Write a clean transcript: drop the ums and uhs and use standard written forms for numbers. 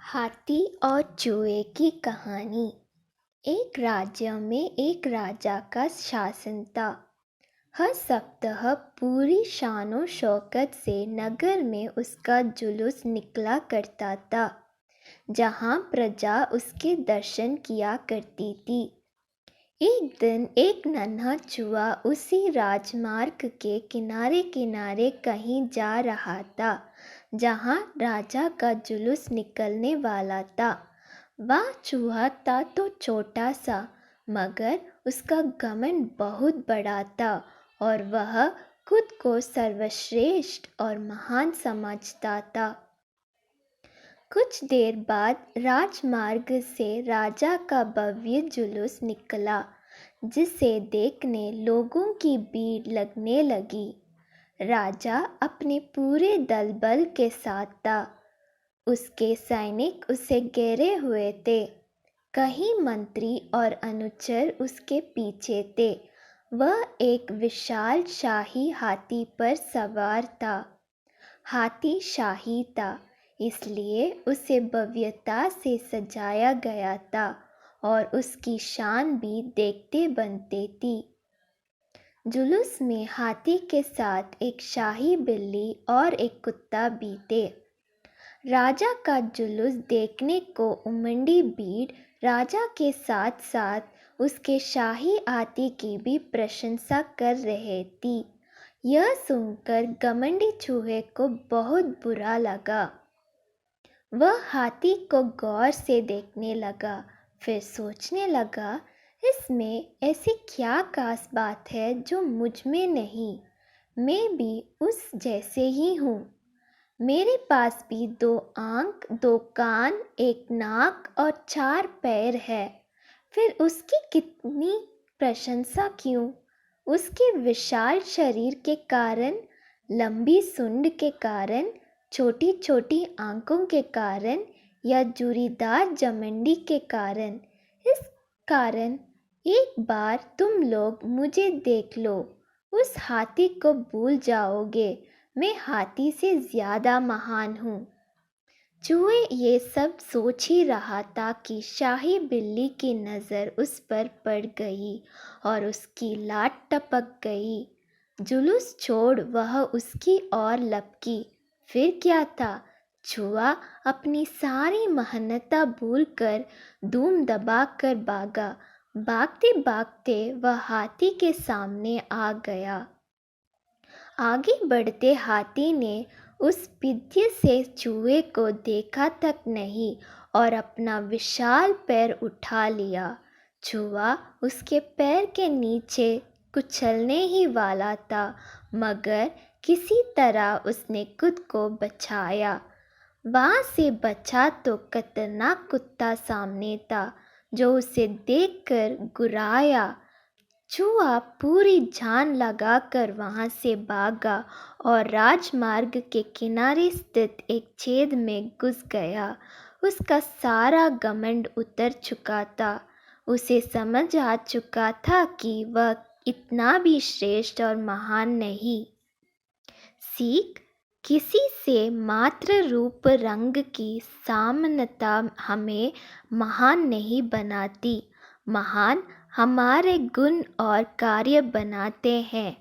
हाथी और चूहे की कहानी। एक राज्य में एक राजा का शासन था। हर सप्ताह पूरी शानो शौकत से नगर में उसका जुलूस निकला करता था, जहाँ प्रजा उसके दर्शन किया करती थी। एक दिन एक नन्हा चूहा उसी राजमार्ग के किनारे किनारे कहीं जा रहा था, जहाँ राजा का जुलूस निकलने वाला था। वह चूहा था तो छोटा सा, मगर उसका घमंड बहुत बड़ा था और वह खुद को सर्वश्रेष्ठ और महान समझता था। कुछ देर बाद राजमार्ग से राजा का भव्य जुलूस निकला, जिसे देखने लोगों की भीड़ लगने लगी। राजा अपने पूरे दल बल के साथ था। उसके सैनिक उसे घेरे हुए थे। कई मंत्री और अनुचर उसके पीछे थे। वह एक विशाल शाही हाथी पर सवार था। हाथी शाही था, इसलिए उसे भव्यता से सजाया गया था और उसकी शान भी देखते बनते थी। जुलूस में हाथी के साथ एक शाही बिल्ली और एक कुत्ता भी थे। राजा का जुलूस देखने को उमड़ी भीड़ राजा के साथ साथ उसके शाही हाथी की भी प्रशंसा कर रहे थी। यह सुनकर घमंडी चूहे को बहुत बुरा लगा। वह हाथी को गौर से देखने लगा, फिर सोचने लगा, इसमें ऐसी क्या खास बात है जो मुझ में नहीं। मैं भी उस जैसे ही हूँ। मेरे पास भी 2 आँख, 2 कान, 1 नाक और 4 पैर है। फिर उसकी कितनी प्रशंसा क्यों? उसके विशाल शरीर के कारण, लंबी सूंड के कारण, छोटी छोटी आंखों के कारण या जूरीदार जमंडी के कारण? इस कारण एक बार तुम लोग मुझे देख लो, उस हाथी को भूल जाओगे। मैं हाथी से ज़्यादा महान हूँ। चूहे ये सब सोच ही रहा था कि शाही बिल्ली की नज़र उस पर पड़ गई और उसकी लात टपक गई। जुलूस छोड़ वह उसकी ओर लपकी। फिर क्या था? चूहा अपनी सारी मेहनत भूलकर धूम दबाकर भागा। भागते भागते वह हाथी के सामने आ गया। आगे बढ़ते हाथी ने उस विद्य से चूहे को देखा तक नहीं और अपना विशाल पैर उठा लिया। चूहा उसके पैर के नीचे कुचलने ही वाला था, मगर किसी तरह उसने खुद को बचाया। वहाँ से बचा तो खतरनाक कुत्ता सामने था, जो उसे देखकर गुर्राया। चूहा पूरी जान लगाकर वहाँ से भागा और राजमार्ग के किनारे स्थित एक छेद में घुस गया। उसका सारा घमंड उतर चुका था। उसे समझ आ चुका था कि वह इतना भी श्रेष्ठ और महान नहीं। सीख: किसी से मात्र रूप रंग की समानता हमें महान नहीं बनाती। महान हमारे गुण और कार्य बनाते हैं।